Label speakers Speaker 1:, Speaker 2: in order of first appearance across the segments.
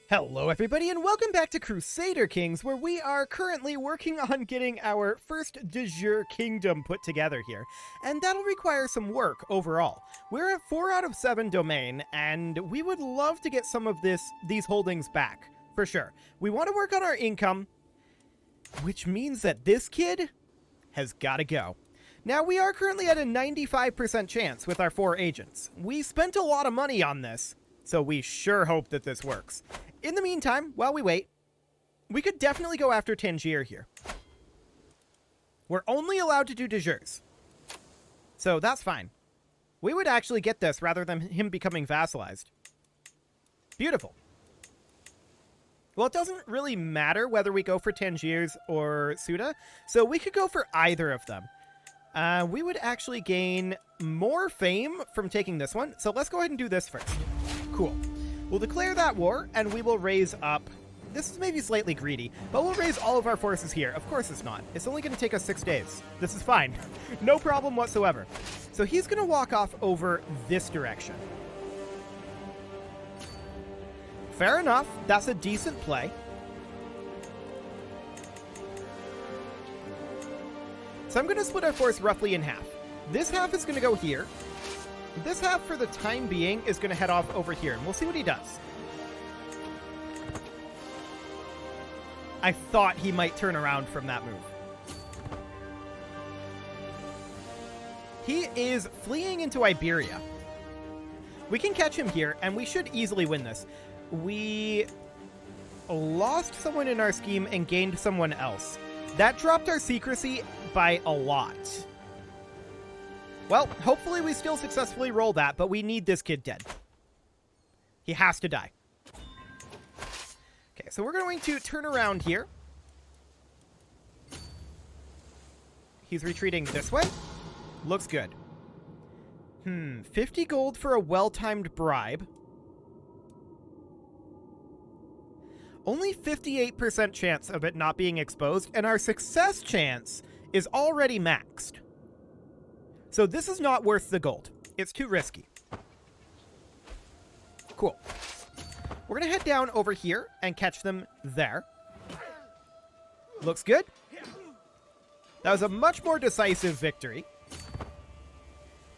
Speaker 1: Hello everybody and welcome back to Crusader Kings, where we are currently working on getting our first de jure kingdom put together here, and that'll require some work overall. We're at 4 out of 7 domain, and we would love to get some of these holdings back, for sure. We want to work on our income, which means that this kid has got to go. Now, we are currently at a 95% chance with our 4 agents. We spent a lot of money on this, so we sure hope that this works. In the meantime, while we wait, we could definitely go after Tangier here. We're only allowed to do de jures, so that's fine. We would actually get this rather than him becoming vassalized. Beautiful. Well, it doesn't really matter whether we go for Tangiers or Suda, so we could go for either of them. We would actually gain more fame from taking this one, so let's go ahead and do this first. Cool. We'll declare that war, and we will raise up... This is maybe slightly greedy, but we'll raise all of our forces here. Of course it's not. It's only going to take us 6 days. This is fine. No problem whatsoever. So he's going to walk off over this direction. Fair enough. That's a decent play. So I'm going to split our force roughly in half. This half is going to go here. This half, for the time being, is going to head off over here, and we'll see what he does. I thought he might turn around from that move. He is fleeing into Iberia. We can catch him here, and we should easily win this. We lost someone in our scheme and gained someone else. That dropped our secrecy by a lot. Well, hopefully we still successfully roll that, but we need this kid dead. He has to die. Okay, so we're going to turn around here. He's retreating this way. Looks good. 50 gold for a well-timed bribe. Only 58% chance of it not being exposed, and our success chance is already maxed. So this is not worth the gold. It's too risky. Cool. We're going to head down over here and catch them there. Looks good. That was a much more decisive victory.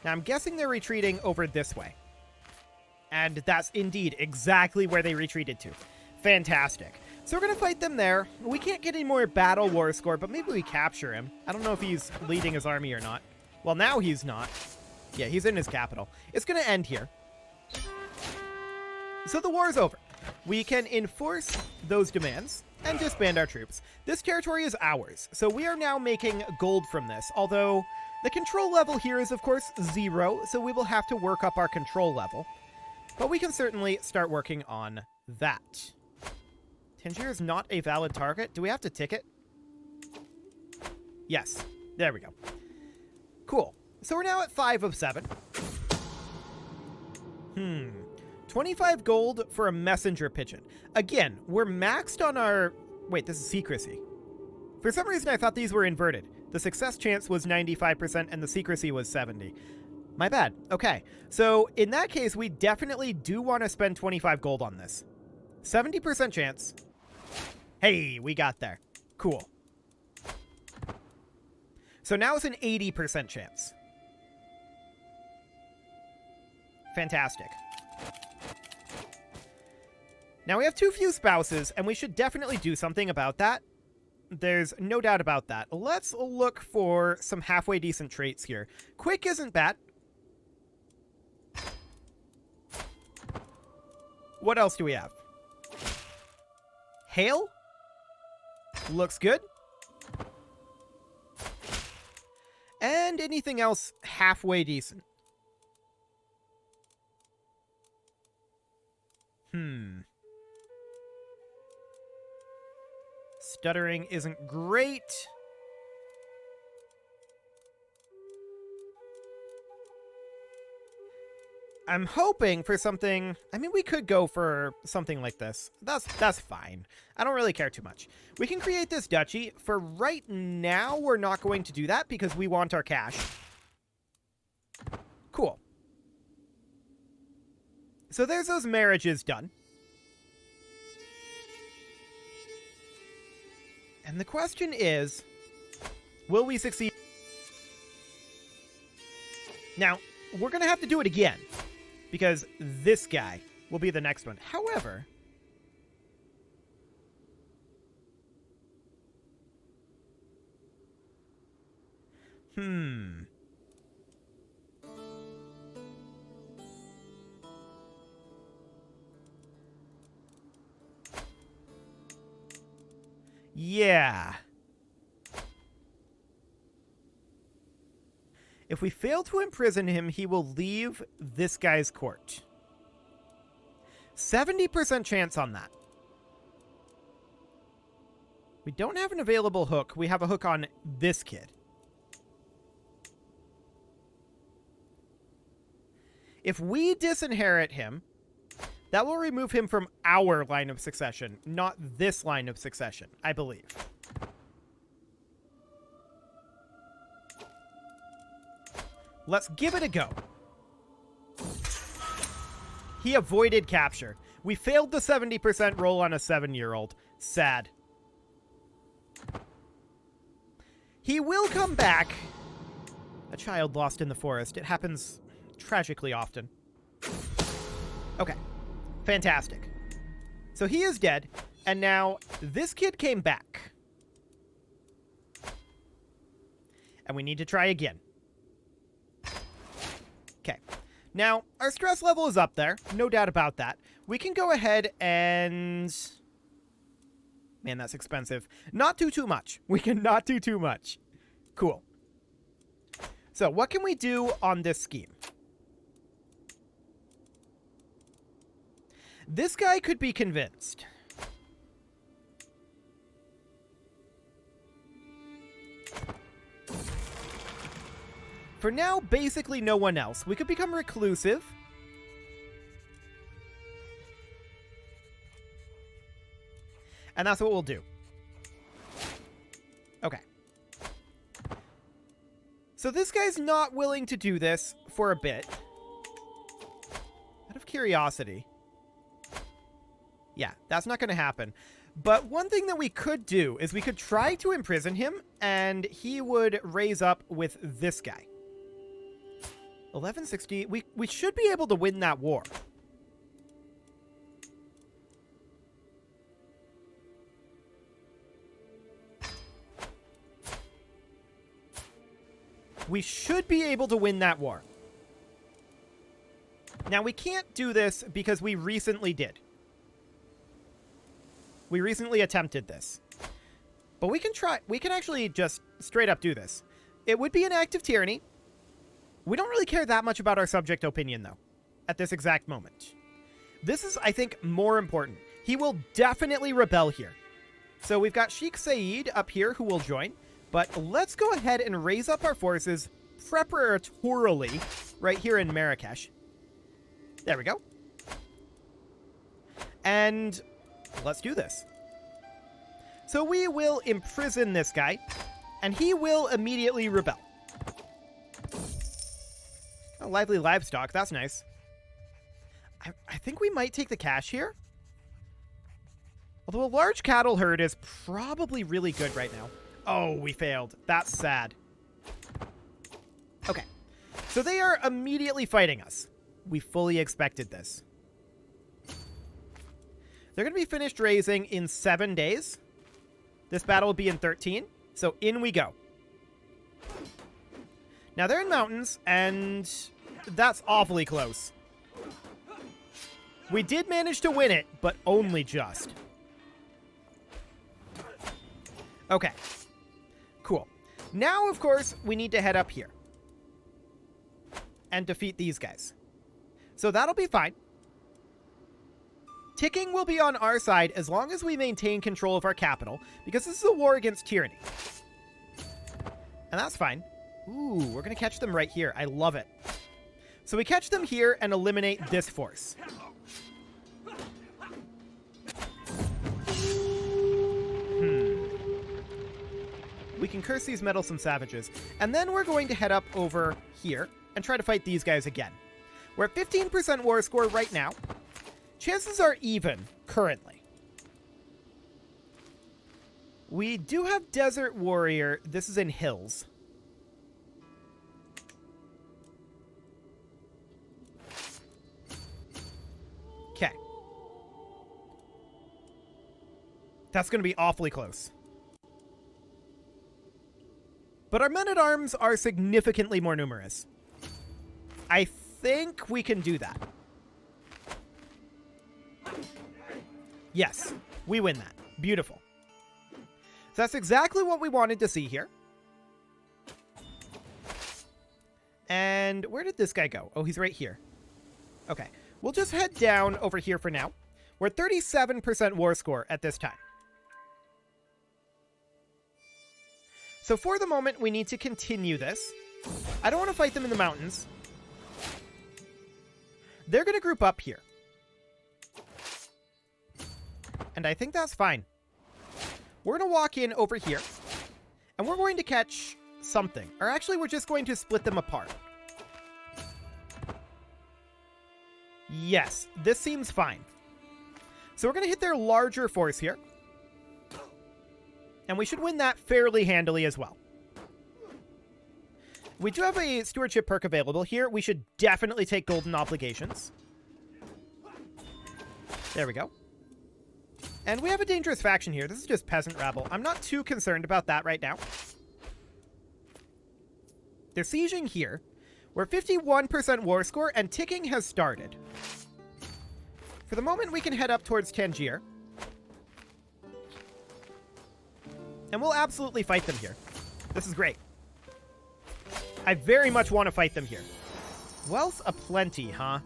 Speaker 1: Now I'm guessing they're retreating over this way. And that's indeed exactly where they retreated to. Fantastic. So we're going to fight them there. We can't get any more battle war score, but maybe we capture him. I don't know if he's leading his army or not. Well, now he's not. Yeah, he's in his capital. It's going to end here. So the war is over. We can enforce those demands and disband our troops. This territory is ours, so we are now making gold from this, although the control level here is, of course, 0, so we will have to work up our control level. But we can certainly start working on that. Tangier is not a valid target. Do we have to tick it? Yes. There we go. Cool. So we're now at 5 of 7. 25 gold for a messenger pigeon. Again, we're maxed on our... Wait, this is secrecy. For some reason, I thought these were inverted. The success chance was 95% and the secrecy was 70. My bad. Okay. So in that case, we definitely do want to spend 25 gold on this. 70% chance. Hey, we got there. Cool. So now it's an 80% chance. Fantastic. Now we have too few spouses, and we should definitely do something about that. There's no doubt about that. Let's look for some halfway decent traits here. Quick isn't bad. What else do we have? Hail? Looks good. And anything else halfway decent? Stuttering isn't great. I'm hoping for something... I mean, we could go for something like this. That's fine. I don't really care too much. We can create this duchy. For right now, we're not going to do that because we want our cash. Cool. So there's those marriages done. And the question is, will we succeed? Now, we're going to have to do it again, because this guy will be the next one. However, yeah. If we fail to imprison him, he will leave this guy's court. 70% chance on that. We don't have an available hook. We have a hook on this kid. If we disinherit him, that will remove him from our line of succession, not this line of succession, I believe. Let's give it a go. He avoided capture. We failed the 70% roll on a 7-year-old. Sad. He will come back. A child lost in the forest. It happens tragically often. Okay. Fantastic. So he is dead, and now this kid came back. And we need to try again. Okay. Now, our stress level is up there. No doubt about that. We can go ahead and... Man, that's expensive. Not do too much. We can not do too much. Cool. So, what can we do on this scheme? This guy could be convinced. For now, basically no one else. We could become reclusive. And that's what we'll do. Okay. So this guy's not willing to do this for a bit. Out of curiosity. Yeah, that's not going to happen. But one thing that we could do is we could try to imprison him, and he would raise up with this guy. 1160. We should be able to win that war. We should be able to win that war. Now, we can't do this because we recently did. We recently attempted this. But we can try. We can actually just straight up do this. It would be an act of tyranny. We don't really care that much about our subject opinion, though, at this exact moment. This is, I think, more important. He will definitely rebel here. So we've got Sheikh Saeed up here who will join. But let's go ahead and raise up our forces preparatorily right here in Marrakesh. There we go. And let's do this. So we will imprison this guy, and he will immediately rebel. Oh, lively livestock. That's nice. I think we might take the cash here. Although a large cattle herd is probably really good right now. Oh, we failed. That's sad. Okay. So they are immediately fighting us. We fully expected this. They're going to be finished raising in 7 days. This battle will be in 13. So in we go. Now they're in mountains, and that's awfully close. We did manage to win it, but only just. Okay. Cool. Now, of course, we need to head up here and defeat these guys. So that'll be fine. Ticking will be on our side as long as we maintain control of our capital, because this is a war against tyranny. And that's fine. Ooh, we're going to catch them right here. I love it. So we catch them here and eliminate this force. We can curse these meddlesome savages. And then we're going to head up over here and try to fight these guys again. We're at 15% war score right now. Chances are even currently. We do have Desert Warrior. This is in hills. Okay. That's going to be awfully close. But our men-at-arms are significantly more numerous. I think we can do that. Yes, we win that. Beautiful. So that's exactly what we wanted to see here. And where did this guy go? Oh, he's right here. Okay, we'll just head down over here for now. We're at 37% war score at this time. So for the moment, we need to continue this. I don't want to fight them in the mountains. They're going to group up here. And I think that's fine. We're going to walk in over here. And we're going to catch something. Or actually, we're just going to split them apart. Yes, this seems fine. So we're going to hit their larger force here. And we should win that fairly handily as well. We do have a stewardship perk available here. We should definitely take golden obligations. There we go. And we have a dangerous faction here. This is just peasant rabble. I'm not too concerned about that right now. They're sieging here. We're 51% war score, and ticking has started. For the moment, we can head up towards Tangier. And we'll absolutely fight them here. This is great. I very much want to fight them here. Wealth aplenty, huh?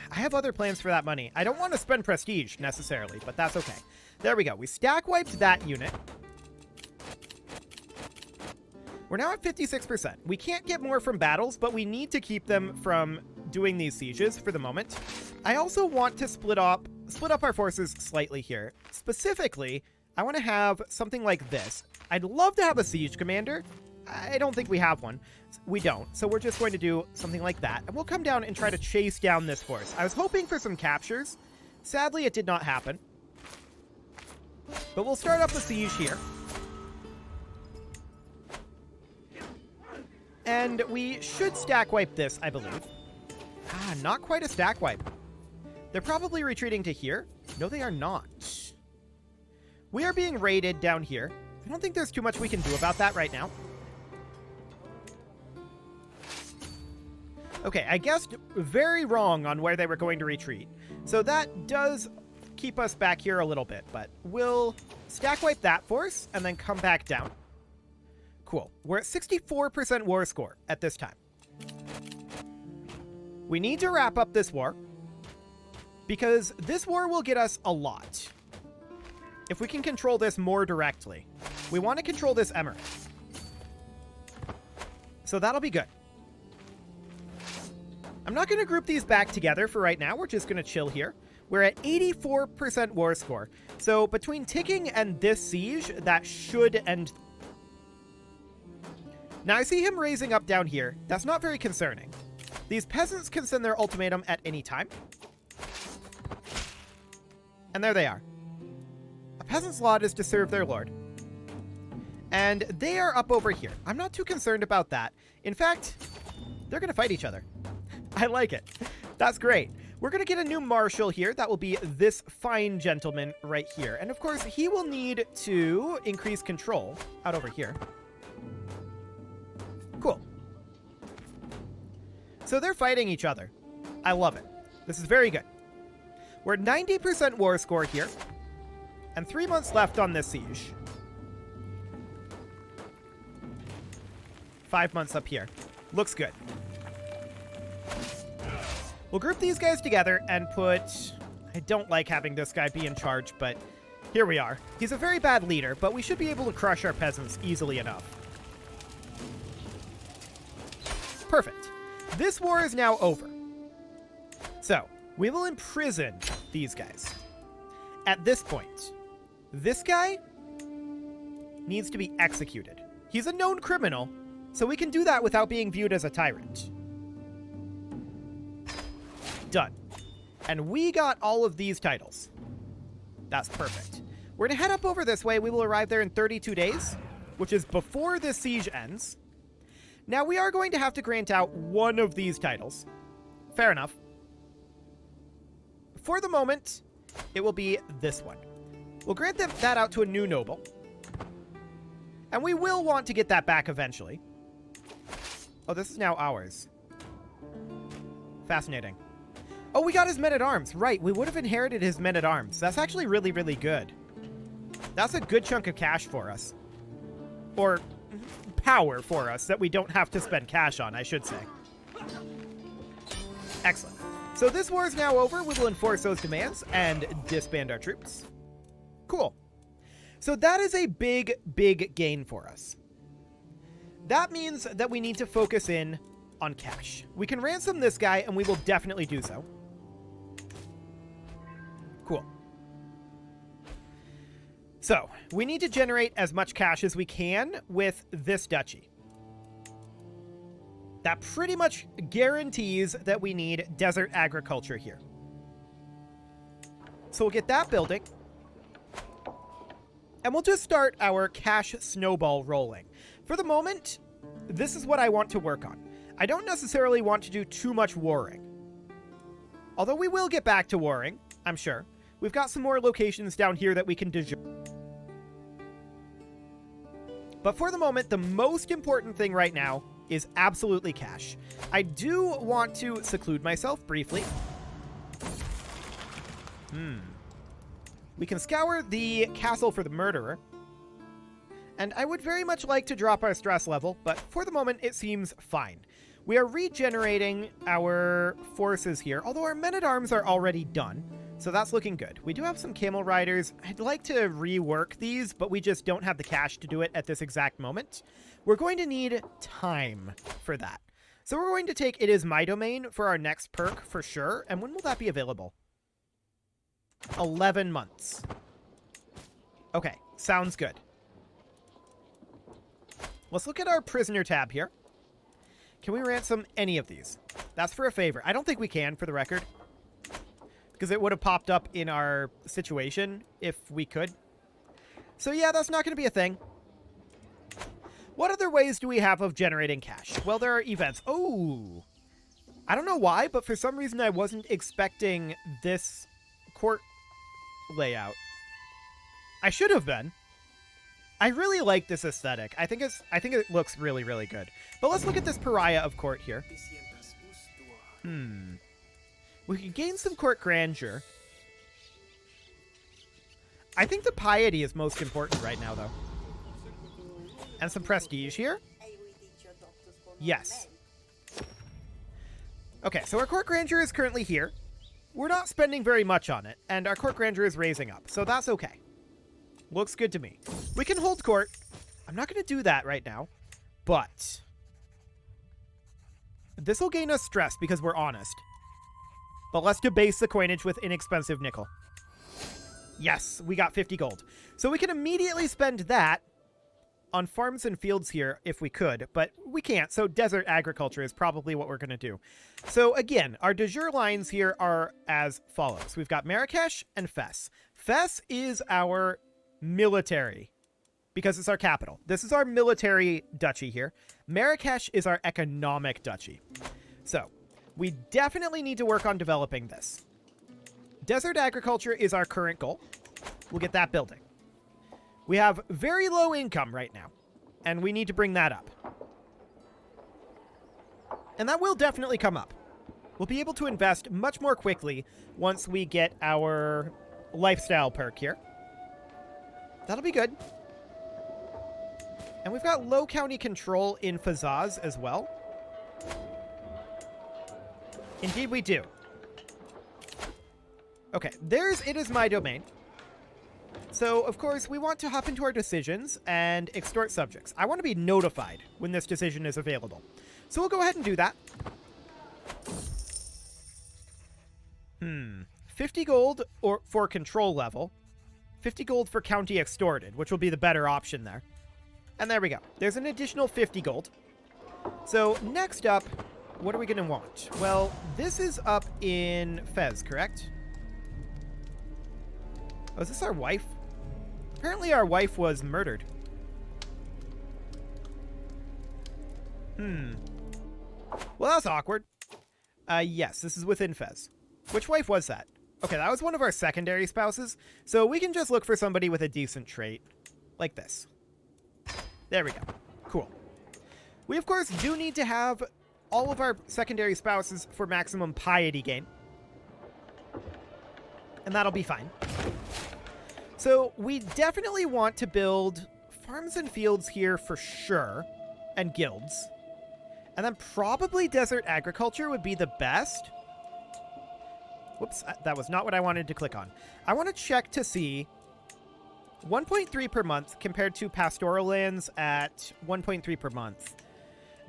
Speaker 1: I have other plans for that money. I don't want to spend prestige, necessarily, but that's okay. There we go. We stack wiped that unit. We're now at 56%. We can't get more from battles, but we need to keep them from doing these sieges for the moment. I also want to split up our forces slightly here. Specifically, I want to have something like this. I'd love to have a siege commander. I don't think we have one. We don't. So we're just going to do something like that. And we'll come down and try to chase down this force. I was hoping for some captures. Sadly, it did not happen. But we'll start up the siege here. And we should stack wipe this, I believe. Ah, not quite a stack wipe. They're probably retreating to here. No, they are not. We are being raided down here. I don't think there's too much we can do about that right now. Okay, I guessed very wrong on where they were going to retreat. So that does keep us back here a little bit, but we'll stack wipe that force and then come back down. Cool. We're at 64% war score at this time. We need to wrap up this war because this war will get us a lot. If we can control this more directly. We want to control this emirate. So that'll be good. I'm not going to group these back together for right now. We're just going to chill here. We're at 84% war score. So between ticking and this siege, that should end. Now I see him raising up down here. That's not very concerning. These peasants can send their ultimatum at any time. And there they are. A peasant's lot is to serve their lord. And they are up over here. I'm not too concerned about that. In fact, they're going to fight each other. I like it. That's great. We're going to get a new marshal here. That will be this fine gentleman right here. And of course, he will need to increase control out over here. Cool. So they're fighting each other. I love it. This is very good. We're at 90% war score here. And 3 months left on this siege. 5 months up here. Looks good. We'll group these guys together and put... I don't like having this guy be in charge, but here we are. He's a very bad leader, but we should be able to crush our peasants easily enough. Perfect. This war is now over. So, we will imprison these guys. At this point, this guy needs to be executed. He's a known criminal, so we can do that without being viewed as a tyrant. Done. And we got all of these titles. That's perfect. We're going to head up over this way. We will arrive there in 32 days, which is before this siege ends. Now, we are going to have to grant out one of these titles. Fair enough. For the moment, it will be this one. We'll grant that out to a new noble. And we will want to get that back eventually. Oh, this is now ours. Fascinating. Oh, we got his men-at-arms. Right, we would have inherited his men-at-arms. That's actually really, really good. That's a good chunk of cash for us. Or power for us that we don't have to spend cash on, I should say. Excellent. So this war is now over. We will enforce those demands and disband our troops. Cool. So that is a big, big gain for us. That means that we need to focus in on cash. We can ransom this guy, and we will definitely do so. Cool. So, we need to generate as much cash as we can with this duchy. That pretty much guarantees that we need desert agriculture here. So we'll get that building. And we'll just start our cash snowball rolling. For the moment, this is what I want to work on. I don't necessarily want to do too much warring. Although we will get back to warring, I'm sure. We've got some more locations down here that we can de jure. But for the moment, the most important thing right now is absolutely cash. I do want to seclude myself briefly. We can scour the castle for the murderer. And I would very much like to drop our stress level, but for the moment, it seems fine. We are regenerating our forces here, although our men-at-arms are already done, so that's looking good. We do have some camel riders. I'd like to rework these, but we just don't have the cash to do it at this exact moment. We're going to need time for that. So we're going to take It Is My Domain for our next perk for sure. And when will that be available? 11 months. Okay, sounds good. Let's look at our prisoner tab here. Can we ransom any of these? That's for a favor. I don't think we can, for the record, because it would have popped up in our situation if we could. So yeah, that's not going to be a thing. What other ways do we have of generating cash? Well, there are events. Oh, I don't know why, but for some reason I wasn't expecting this court layout. I should have been. I really like this aesthetic. I think it looks really, really good. But let's look at this pariah of court here. We can gain some court grandeur. I think the piety is most important right now, though. And some prestige here. Yes. Okay, so our court grandeur is currently here. We're not spending very much on it, and our court grandeur is raising up, so that's okay. Looks good to me. We can hold court. I'm not going to do that right now, but this will gain us stress because we're honest. But let's debase the coinage with inexpensive nickel. Yes, we got 50 gold. So we can immediately spend that on farms and fields here if we could, but we can't, so desert agriculture is probably what we're going to do. So again, our de jure lines here are as follows. We've got Marrakesh and Fes. Fes is our military, because it's our capital. This is our military duchy here. Marrakesh is our economic duchy. So, we definitely need to work on developing this. Desert agriculture is our current goal. We'll get that building. We have very low income right now, and we need to bring that up. And that will definitely come up. We'll be able to invest much more quickly once we get our lifestyle perk here. That'll be good. And we've got low county control in Fazaz as well. Indeed we do. Okay, there's It Is My Domain. So, of course, we want to hop into our decisions and extort subjects. I want to be notified when this decision is available. So we'll go ahead and do that. 50 gold for control level. 50 gold for county extorted, which will be the better option there. And there we go. There's an additional 50 gold. So next up, what are we going to want? Well, this is up in Fez, correct? Oh, is this our wife? Apparently our wife was murdered. Well, that's awkward. Yes, this is within Fez. Which wife was that? Okay, that was one of our secondary spouses. So we can just look for somebody with a decent trait. Like this. There we go. Cool. We, of course, do need to have all of our secondary spouses for maximum piety gain. And that'll be fine. So we definitely want to build farms and fields here for sure. And guilds. And then probably desert agriculture would be the best. Whoops, that was not what I wanted to click on. I want to check to see 1.3 per month compared to pastoral lands at 1.3 per month.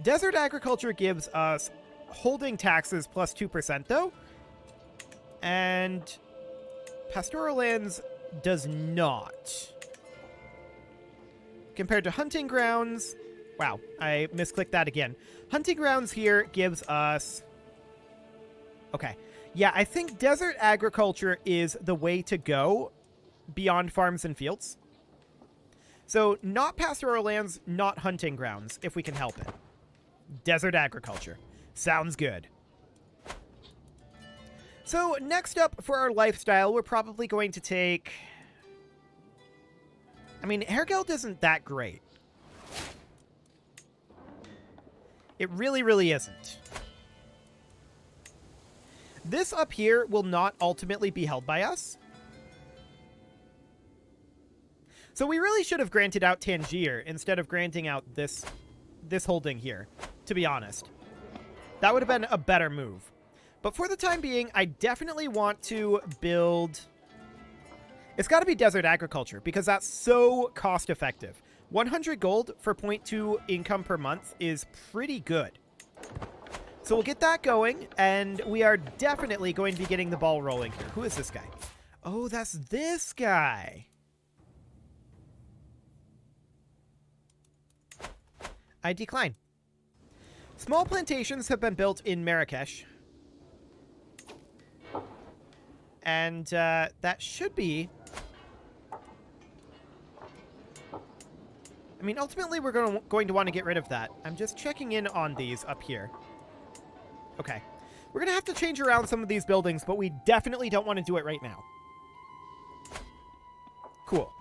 Speaker 1: Desert agriculture gives us holding taxes plus 2% though. And pastoral lands does not. Compared to hunting grounds... Wow, I misclicked that again. Hunting grounds here gives us... Okay. Yeah, I think desert agriculture is the way to go beyond farms and fields. So not pastoral lands, not hunting grounds, if we can help it. Desert agriculture. Sounds good. So next up for our lifestyle, we're probably going to take... I mean, Hergeld isn't that great. It really, really isn't. This up here will not ultimately be held by us. So we really should have granted out Tangier instead of granting out this holding here, to be honest. That would have been a better move. But for the time being, I definitely want to build... It's got to be desert agriculture because that's so cost effective. 100 gold for 0.2 income per month is pretty good. So we'll get that going, and we are definitely going to be getting the ball rolling here. Who is this guy? Oh, that's this guy. I decline. Small plantations have been built in Marrakesh. And that should be... I mean, ultimately, we're going to want to get rid of that. I'm just checking in on these up here. Okay. We're going to have to change around some of these buildings, but we definitely don't want to do it right now. Cool.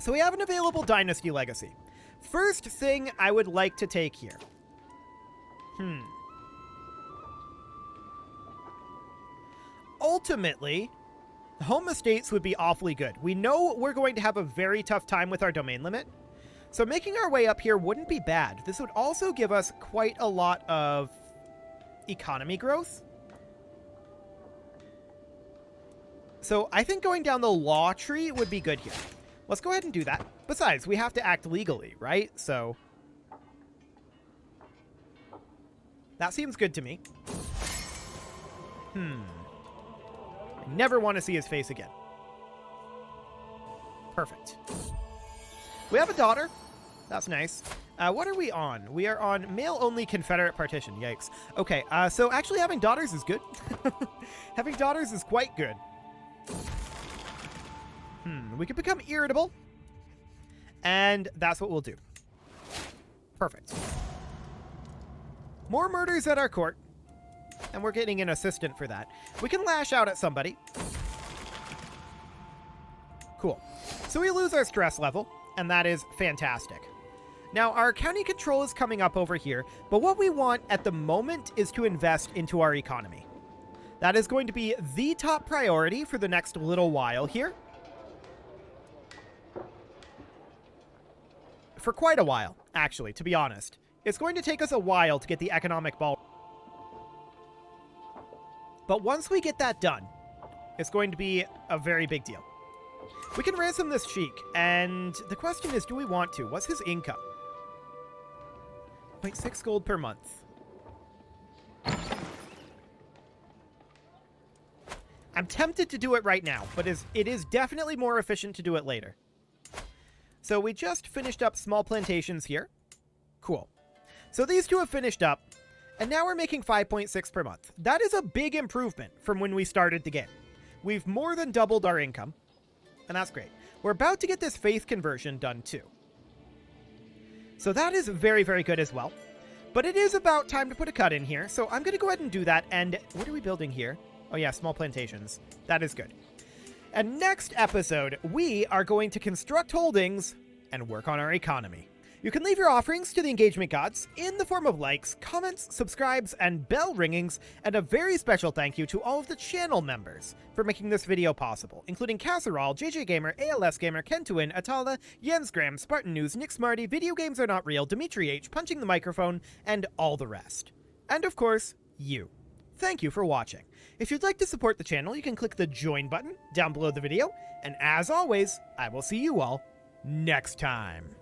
Speaker 1: So we have an available Dynasty Legacy. First thing I would like to take here. Ultimately... Home estates would be awfully good. We know we're going to have a very tough time with our domain limit. So making our way up here wouldn't be bad. This would also give us quite a lot of economy growth. So I think going down the law tree would be good here. Let's go ahead and do that. Besides, we have to act legally, right? So that seems good to me. Never want to see his face again. Perfect. We have a daughter. That's nice. What are we on? We are on male-only Confederate partition. Yikes. Okay, so actually having daughters is good. Having daughters is quite good. We could become irritable. And that's what we'll do. Perfect. More murders at our court. And we're getting an assistant for that. We can lash out at somebody. Cool. So we lose our stress level, and that is fantastic. Now, our county control is coming up over here, but what we want at the moment is to invest into our economy. That is going to be the top priority for the next little while here. For quite a while, actually, to be honest. It's going to take us a while to get the economic ball. But once we get that done, it's going to be a very big deal. We can ransom this sheik, and the question is, do we want to? What's his income? 0.6 gold per month. I'm tempted to do it right now, but it is definitely more efficient to do it later. So we just finished up small plantations here. Cool. So these two have finished up. And now we're making 5.6 per month. That is a big improvement from when we started the game. We've more than doubled our income. and that's great. We're about to get this faith conversion done too. So that is very, very good as well. But it is about time to put a cut in here, so I'm going to go ahead and do that. And what are we building here? Oh yeah, small plantations. That is good. And next episode, we are going to construct holdings and work on our economy. You can leave your offerings to the engagement gods in the form of likes, comments, subscribes, and bell ringings, and a very special thank you to all of the channel members for making this video possible, including Casserole, JJ Gamer, ALS Gamer, Kentuin, Atala, Jensgram, Spartan News, Nick Smarty, Video Games Are Not Real, Dimitri H, Punching the Microphone, and all the rest. And of course, you. Thank you for watching. If you'd like to support the channel, you can click the join button down below the video, and as always, I will see you all next time.